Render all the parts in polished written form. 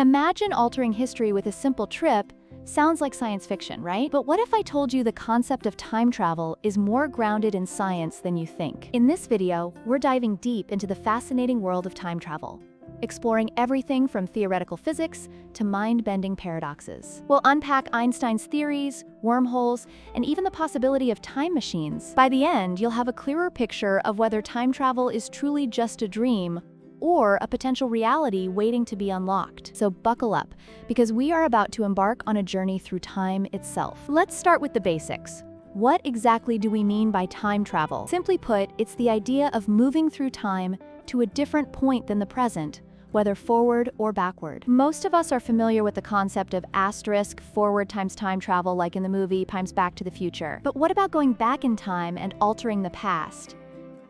Imagine altering history with a simple trip. Sounds like science fiction, right? But what if I told you the concept of time travel is more grounded in science than you think? In this video, we're diving deep into the fascinating world of time travel, exploring everything from theoretical physics to mind-bending paradoxes. We'll unpack Einstein's theories, wormholes, and even the possibility of time machines. By the end, you'll have a clearer picture of whether time travel is truly just a dream or a potential reality waiting to be unlocked. So buckle up, because we are about to embark on a journey through time itself. Let's start with the basics. What exactly do we mean by time travel? Simply put, it's the idea of moving through time to a different point than the present, whether forward or backward. Most of us are familiar with the concept of asterisk forward times time travel, like in the movie times Back to the Future. But what about going back in time and altering the past?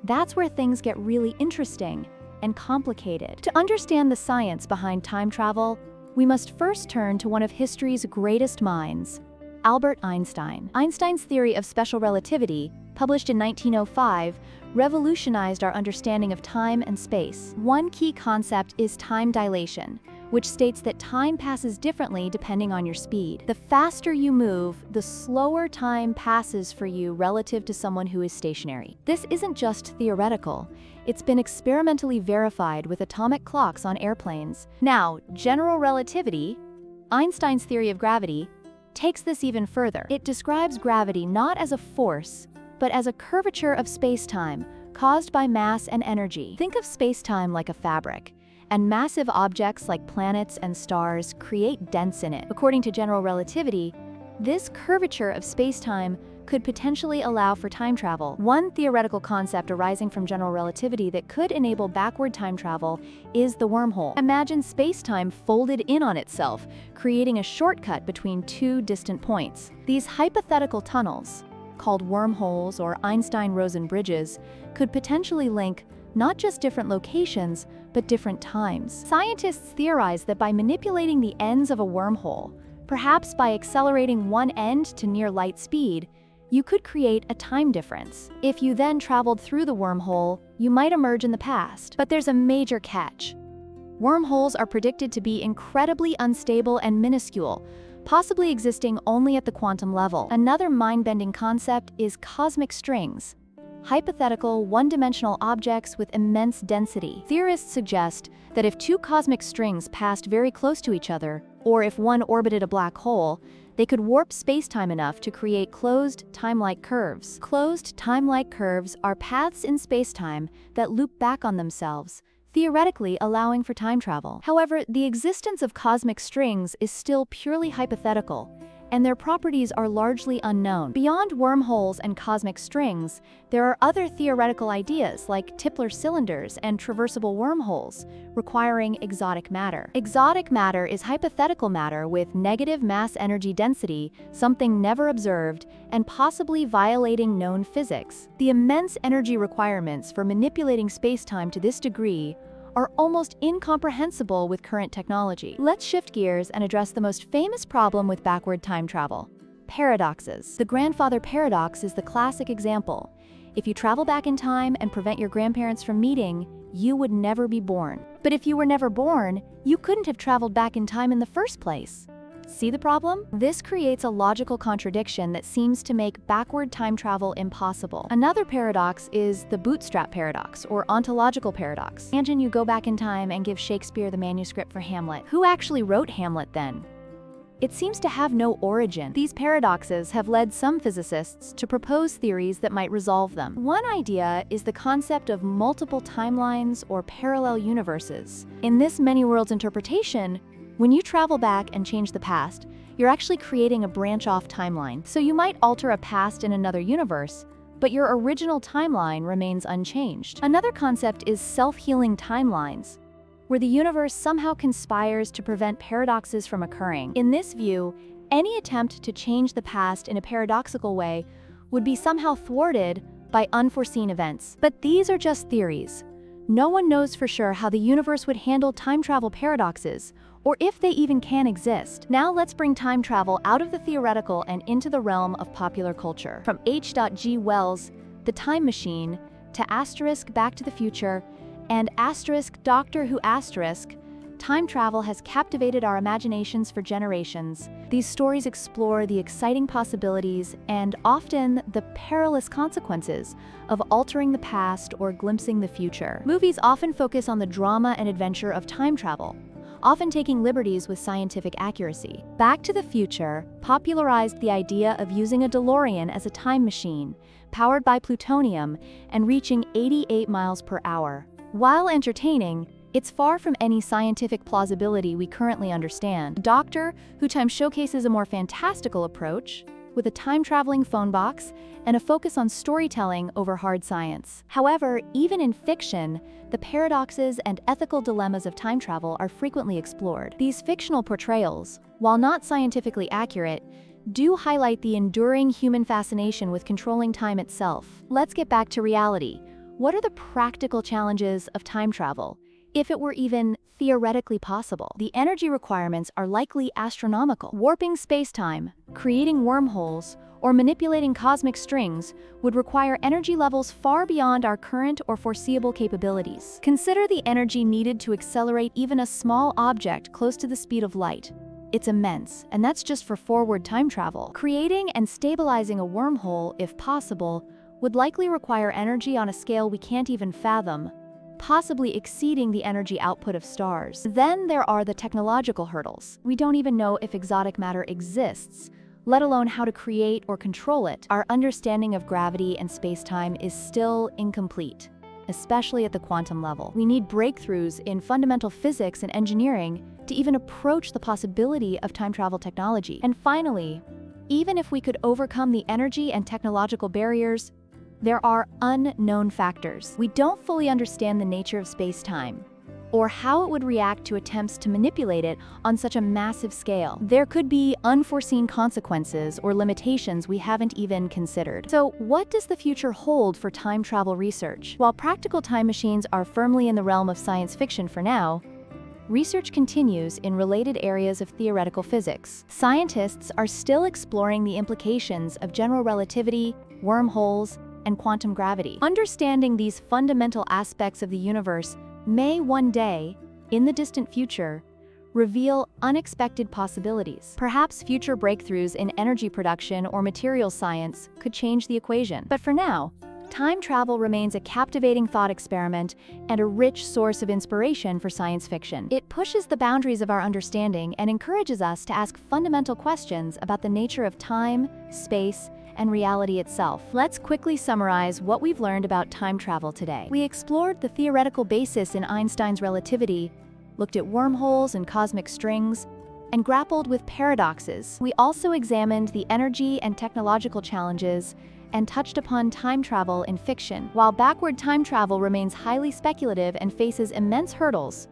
That's where things get really interesting and complicated. To understand the science behind time travel, we must first turn to one of history's greatest minds, Albert Einstein. Einstein's theory of special relativity, published in 1905, revolutionized our understanding of time and space. One key concept is time dilation, which states that time passes differently depending on your speed. The faster you move, the slower time passes for you relative to someone who is stationary. This isn't just theoretical. It's been experimentally verified with atomic clocks on airplanes. Now, general relativity, Einstein's theory of gravity, takes this even further. It describes gravity not as a force, but as a curvature of space-time caused by mass and energy. Think of space-time like a fabric, and massive objects like planets and stars create dents in it. According to general relativity, this curvature of space-time could potentially allow for time travel. One theoretical concept arising from general relativity that could enable backward time travel is the wormhole. Imagine space-time folded in on itself, creating a shortcut between two distant points. These hypothetical tunnels, called wormholes or Einstein-Rosen bridges, could potentially link not just different locations, but different times. Scientists theorize that by manipulating the ends of a wormhole, perhaps by accelerating one end to near light speed, you could create a time difference. If you then traveled through the wormhole, you might emerge in the past. But there's a major catch. Wormholes are predicted to be incredibly unstable and minuscule, possibly existing only at the quantum level. Another mind-bending concept is cosmic strings, hypothetical, one-dimensional objects with immense density. Theorists suggest that if two cosmic strings passed very close to each other, or if one orbited a black hole, they could warp space-time enough to create closed, time-like curves. Closed, time-like curves are paths in space-time that loop back on themselves, theoretically allowing for time travel. However, the existence of cosmic strings is still purely hypothetical, and their properties are largely unknown. Beyond wormholes and cosmic strings, there are other theoretical ideas like Tipler cylinders and traversable wormholes, requiring exotic matter. Exotic matter is hypothetical matter with negative mass energy density, something never observed, and possibly violating known physics. The immense energy requirements for manipulating spacetime to this degree are almost incomprehensible with current technology. Let's shift gears and address the most famous problem with backward time travel: paradoxes. The grandfather paradox is the classic example. If you travel back in time and prevent your grandparents from meeting, you would never be born. But if you were never born, you couldn't have traveled back in time in the first place. See the problem? This creates a logical contradiction that seems to make backward time travel impossible. Another paradox is the bootstrap paradox, or ontological paradox. Imagine you go back in time and give Shakespeare the manuscript for Hamlet. Who actually wrote Hamlet then? It seems to have no origin. These paradoxes have led some physicists to propose theories that might resolve them. One idea is the concept of multiple timelines or parallel universes. In this many worlds interpretation, when you travel back and change the past, you're actually creating a branch-off timeline. So you might alter a past in another universe, but your original timeline remains unchanged. Another concept is self-healing timelines, where the universe somehow conspires to prevent paradoxes from occurring. In this view, any attempt to change the past in a paradoxical way would be somehow thwarted by unforeseen events. But these are just theories. No one knows for sure how the universe would handle time travel paradoxes, or if they even can exist. Now let's bring time travel out of the theoretical and into the realm of popular culture. From H.G. Wells' The Time Machine to **Back to the Future and **Doctor Who**, time travel has captivated our imaginations for generations. These stories explore the exciting possibilities and often the perilous consequences of altering the past or glimpsing the future. Movies often focus on the drama and adventure of time travel, often taking liberties with scientific accuracy. Back to the Future popularized the idea of using a DeLorean as a time machine, powered by plutonium and reaching 88 miles per hour. While entertaining, it's far from any scientific plausibility we currently understand. Doctor Who Time showcases a more fantastical approach, with a time-traveling phone box and a focus on storytelling over hard science. However, even in fiction, the paradoxes and ethical dilemmas of time travel are frequently explored. These fictional portrayals, while not scientifically accurate, do highlight the enduring human fascination with controlling time itself. Let's get back to reality. What are the practical challenges of time travel, if it were even theoretically possible? The energy requirements are likely astronomical. Warping space-time, creating wormholes, or manipulating cosmic strings would require energy levels far beyond our current or foreseeable capabilities. Consider the energy needed to accelerate even a small object close to the speed of light. It's immense, and that's just for forward time travel. Creating and stabilizing a wormhole, if possible, would likely require energy on a scale we can't even fathom, possibly exceeding the energy output of stars. Then there are the technological hurdles. We don't even know if exotic matter exists, let alone how to create or control it. Our understanding of gravity and space-time is still incomplete, especially at the quantum level. We need breakthroughs in fundamental physics and engineering to even approach the possibility of time travel technology. And finally, even if we could overcome the energy and technological barriers, there are unknown factors. We don't fully understand the nature of space-time, or how it would react to attempts to manipulate it on such a massive scale. There could be unforeseen consequences or limitations we haven't even considered. So, what does the future hold for time travel research? While practical time machines are firmly in the realm of science fiction for now, research continues in related areas of theoretical physics. Scientists are still exploring the implications of general relativity, wormholes, and quantum gravity. Understanding these fundamental aspects of the universe may one day, in the distant future, reveal unexpected possibilities. Perhaps future breakthroughs in energy production or materials science could change the equation. But for now, time travel remains a captivating thought experiment and a rich source of inspiration for science fiction. It pushes the boundaries of our understanding and encourages us to ask fundamental questions about the nature of time, space, and reality itself. Let's quickly summarize what we've learned about time travel today. We explored the theoretical basis in Einstein's relativity, looked at wormholes and cosmic strings, and grappled with paradoxes. We also examined the energy and technological challenges and touched upon time travel in fiction. While backward time travel remains highly speculative and faces immense hurdles,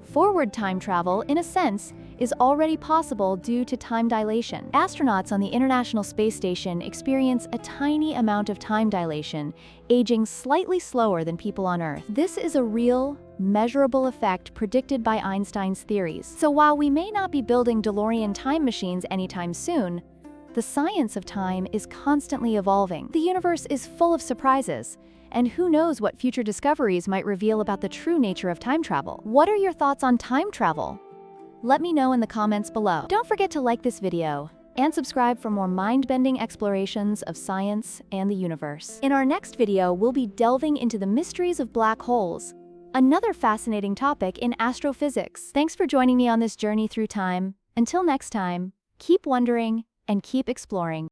forward time travel, in a sense, is already possible due to time dilation. Astronauts on the International Space Station experience a tiny amount of time dilation, aging slightly slower than people on Earth. This is a real, measurable effect predicted by Einstein's theories. So while we may not be building DeLorean time machines anytime soon, the science of time is constantly evolving. The universe is full of surprises, and who knows what future discoveries might reveal about the true nature of time travel. What are your thoughts on time travel? Let me know in the comments below. Don't forget to like this video and subscribe for more mind-bending explorations of science and the universe. In our next video, we'll be delving into the mysteries of black holes, another fascinating topic in astrophysics. Thanks for joining me on this journey through time. Until next time, keep wondering and keep exploring.